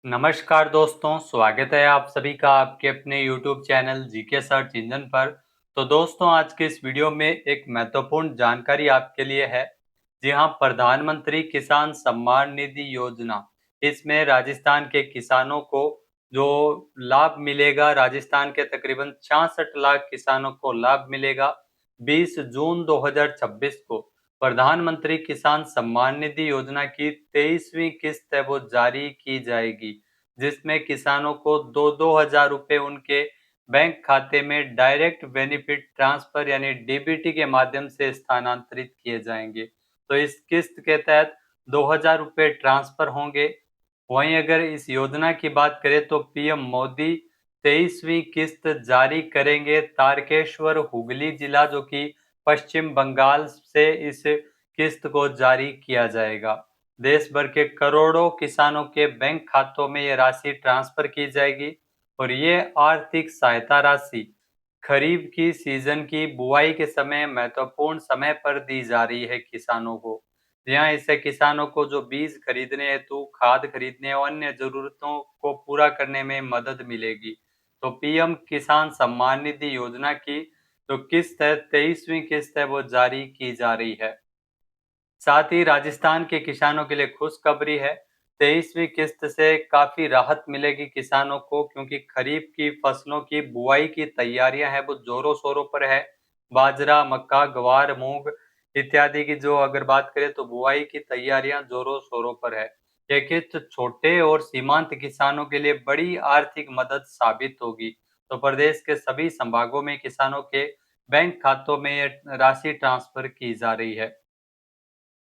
नमस्कार दोस्तों, स्वागत है आप सभी का आपके अपने YouTube channel GK search engine पर। तो दोस्तों, आज के इस वीडियो में एक महत्वपूर्ण जानकारी आपके लिए है। जी हाँ, प्रधानमंत्री किसान सम्मान निधि योजना, इसमें राजस्थान के किसानों को जो लाभ मिलेगा, राजस्थान के तकरीबन 66 लाख किसानों को लाभ मिलेगा। 20 जून 2026 को प्रधानमंत्री किसान सम्मान निधि योजना की 23वीं किस्त है वो जारी की जाएगी, जिसमें किसानों को दो दो हजार रुपए उनके बैंक खाते में डायरेक्ट बेनिफिट ट्रांसफर यानी डीबीटी के माध्यम से स्थानांतरित किए जाएंगे। तो इस किस्त के तहत 2000 रुपए ट्रांसफर होंगे। वहीं अगर इस योजना की बात करें तो पीएम मोदी 23वीं किस्त जारी करेंगे। तारकेश्वर हुगली जिला जो कि पश्चिम बंगाल से इस किस्त को जारी किया जाएगा। देश भर के करोड़ों किसानों के बैंक खातों में ये राशि ट्रांसफर की जाएगी और ये आर्थिक सहायता राशि खरीफ की सीजन की बुआई के समय महत्वपूर्ण समय पर दी जा रही है किसानों को। यहाँ इससे किसानों को जो बीज खरीदने हेतु, खाद खरीदने और अन्य जरूरतों को पूरा करने में मदद मिलेगी। तो पीएम किसान सम्मान निधि योजना की जो किस्त है, 23वीं किस्त है, वो जारी की जा रही है। साथ ही राजस्थान के किसानों के लिए खुशखबरी है। 23वीं किस्त से काफी राहत मिलेगी किसानों को, क्योंकि खरीफ की फसलों की बुआई की तैयारियां हैं वो जोरों शोरों पर है। बाजरा, मक्का, ग्वार, मूंग इत्यादि की जो अगर बात करें तो बुआई की तैयारियां जोरों शोरों पर है। यह किस्त छोटे और सीमांत किसानों के लिए बड़ी आर्थिक मदद साबित होगी। तो प्रदेश के सभी संभागों में किसानों के बैंक खातों में ये राशि ट्रांसफर की जा रही है।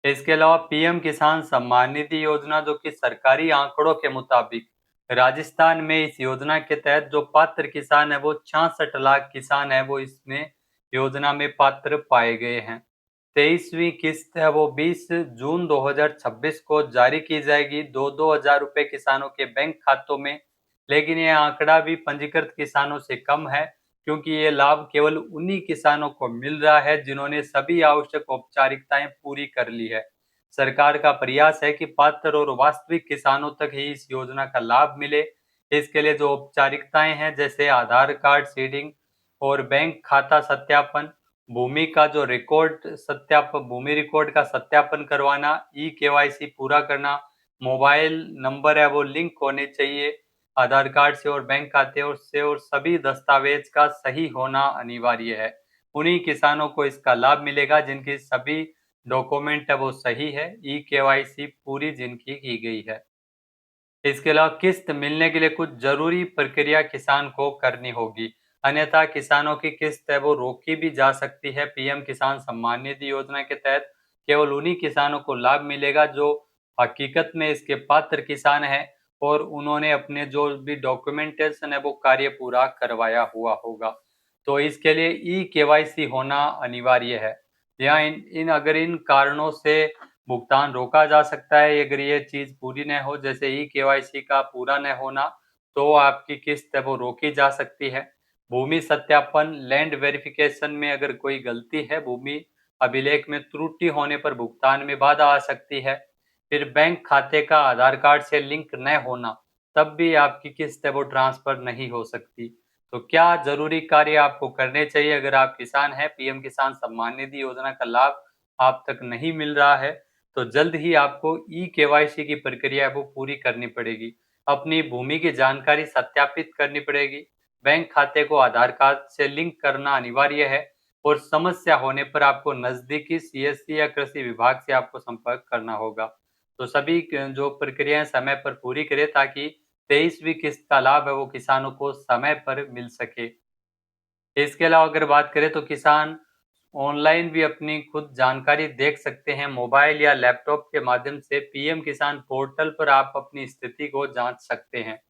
इसके अलावा पीएम किसान सम्मान निधि योजना, जो कि सरकारी आंकड़ों के मुताबिक राजस्थान में इस योजना के तहत जो पात्र किसान है वो 66 लाख किसान है वो इसमें योजना में पात्र पाए गए हैं। 23वीं किस्त है वो 20 जून 2026 को जारी की जाएगी, दो दो हजार रुपए किसानों के बैंक खातों में। लेकिन यह आंकड़ा भी पंजीकृत किसानों से कम है, क्योंकि ये लाभ केवल उन्हीं किसानों को मिल रहा है जिन्होंने सभी आवश्यक औपचारिकताएं पूरी कर ली है। सरकार का प्रयास है कि पात्र और वास्तविक किसानों तक ही इस योजना का लाभ मिले। इसके लिए जो औपचारिकताएं हैं, जैसे आधार कार्ड सीडिंग और बैंक खाता सत्यापन, भूमि का जो रिकॉर्ड सत्यापन, भूमि रिकॉर्ड का सत्यापन करवाना, ई केवाईसी पूरा करना, मोबाइल नंबर है वो लिंक होने चाहिए आधार कार्ड से और बैंक खाते और सभी दस्तावेज का सही होना अनिवार्य है। उन्हीं किसानों को इसका लाभ मिलेगा जिनकी सभी डॉक्यूमेंट है वो सही है, ई केवाईसी पूरी जिनकी की गई है। इसके अलावा किस्त मिलने के लिए कुछ जरूरी प्रक्रिया किसान को करनी होगी, अन्यथा किसानों की किस्त है वो रोकी भी जा सकती है। पीएम किसान सम्मान निधि योजना के तहत केवल उन्हीं किसानों को लाभ मिलेगा जो हकीकत में इसके पात्र किसान हैं और उन्होंने अपने जो भी डॉक्यूमेंटेशन है वो कार्य पूरा करवाया हुआ होगा। तो इसके लिए ई केवाईसी होना अनिवार्य है। यहाँ अगर इन कारणों से भुगतान रोका जा सकता है, अगर ये चीज पूरी न हो, जैसे ई केवाईसी का पूरा न होना, तो आपकी किस्त है वो रोकी जा सकती है। भूमि सत्यापन, लैंड वेरिफिकेशन में अगर कोई गलती है, भूमि अभिलेख में त्रुटि होने पर भुगतान में बाधा आ सकती है। फिर बैंक खाते का आधार कार्ड से लिंक न होना, तब भी आपकी किस्त है वो ट्रांसफर नहीं हो सकती। तो क्या जरूरी कार्य आपको करने चाहिए अगर आप किसान हैं? पीएम किसान सम्मान निधि योजना का लाभ आप तक नहीं मिल रहा है, तो जल्द ही आपको ई केवाईसी की प्रक्रिया वो पूरी करनी पड़ेगी। अपनी भूमि की जानकारी सत्यापित करनी पड़ेगी, बैंक खाते को आधार कार्ड से लिंक करना अनिवार्य है और समस्या होने पर आपको नजदीकी सीएससी या कृषि विभाग से आपको संपर्क करना होगा। तो सभी जो प्रक्रियाएं समय पर पूरी करें, ताकि 23वीं किस्त का लाभ है वो किसानों को समय पर मिल सके। इसके अलावा अगर बात करें तो किसान ऑनलाइन भी अपनी खुद जानकारी देख सकते हैं। मोबाइल या लैपटॉप के माध्यम से पीएम किसान पोर्टल पर आप अपनी स्थिति को जांच सकते हैं।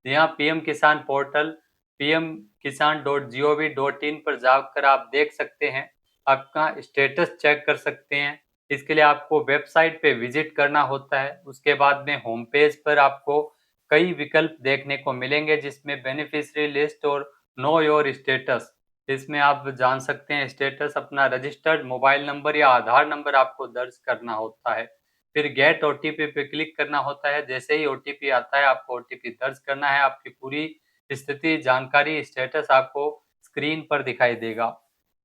यहाँ पीएम किसान पोर्टल pmkisan.gov.in पर जाकर आप देख सकते हैं, आपका स्टेटस चेक कर सकते हैं। इसके लिए आपको वेबसाइट पे विजिट करना होता है। उसके बाद में होम पेज पर आपको कई विकल्प देखने को मिलेंगे, जिसमें बेनिफिशियरी लिस्ट और नो योर स्टेटस, इसमें आप जान सकते हैं स्टेटस अपना रजिस्टर्ड मोबाइल नंबर या आधार नंबर आपको दर्ज करना होता है। फिर गेट ओटीपी पे क्लिक करना होता है। जैसे ही ओटीपी आता है, आपको ओटीपी दर्ज करना है। आपकी पूरी स्थिति, जानकारी, स्टेटस आपको स्क्रीन पर दिखाई देगा।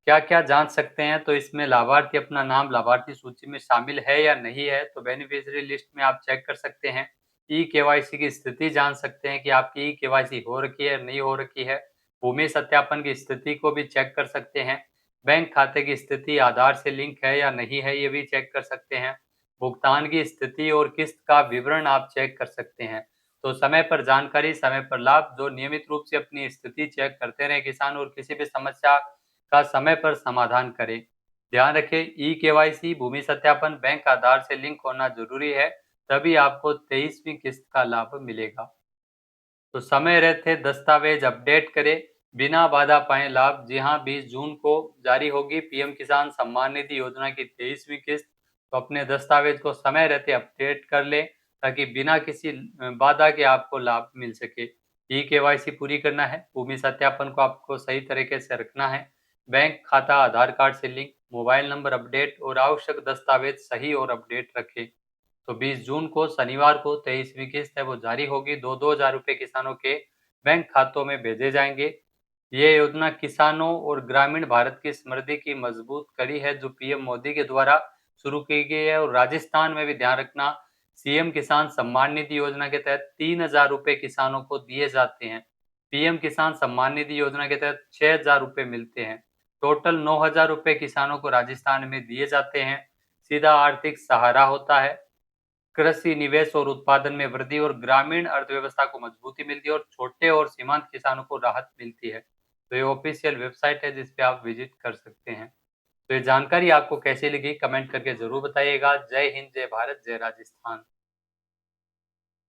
क्या-क्या जान सकते हैं, तो इसमें लाभार्थी अपना नाम लाभार्थी सूची में शामिल है या नहीं है, तो बेनिफिशियरी लिस्ट में आप चेक कर सकते हैं। ई-केवाईसी की स्थिति जान सकते हैं कि आपकी ई-केवाईसी हो रखी है, नहीं हो रखी है। भूमि सत्यापन की स्थिति को भी चेक कर सकते हैं। बैंक खाते की स्थिति आधार से लिंक है या नहीं है, ये भी चेक कर सकते हैं। भुगतान की स्थिति और किस्त का विवरण आप चेक कर सकते हैं। तो समय पर जानकारी, समय पर लाभ। जो नियमित रूप से अपनी स्थिति चेक करते रहे किसान और किसी भी समस्या का समय पर समाधान करें। ध्यान रखें, ई-केवाईसी, भूमि सत्यापन, बैंक आधार से लिंक होना जरूरी है, तभी आपको 23वीं किस्त का लाभ मिलेगा। तो समय रहते दस्तावेज अपडेट करें, बिना बाधा पाए लाभ। जी हाँ, 20 जून को जारी होगी पीएम किसान सम्मान निधि योजना की 23वीं किस्त। तो अपने दस्तावेज को समय रहते अपडेट कर लें, ताकि बिना किसी बाधा के आपको लाभ मिल सके। ई-केवाईसी पूरी करना है, भूमि सत्यापन को आपको सही तरीके से रखना है, बैंक खाता आधार कार्ड से लिंक, मोबाइल नंबर अपडेट और आवश्यक दस्तावेज सही और अपडेट रखें। तो 20 जून को शनिवार को 23वीं किस्त है वो जारी होगी। 2-2 हजार रुपए किसानों के बैंक खातों में भेजे जाएंगे। ये योजना किसानों और ग्रामीण भारत की समृद्धि की मजबूत कड़ी है, जो पीएम मोदी के द्वारा शुरू की गई है। और राजस्थान में भी ध्यान रखना, सीएम किसान सम्मान निधि योजना के तहत 3,000 रुपए किसानों को दिए जाते हैं। पीएम किसान सम्मान निधि योजना के तहत 6,000 रुपए मिलते हैं। टोटल 9,000 रुपए किसानों को राजस्थान में दिए जाते हैं। सीधा आर्थिक सहारा होता है, कृषि निवेश और उत्पादन में वृद्धि और ग्रामीण अर्थव्यवस्था को मजबूती मिलती है, और छोटे और सीमांत किसानों को राहत मिलती है। तो ये ऑफिशियल वेबसाइट है, जिस पे आप विजिट कर सकते हैं। तो ये जानकारी आपको कैसी लगी, कमेंट करके जरूर बताइएगा। जय हिंद, जय भारत, जय राजस्थान।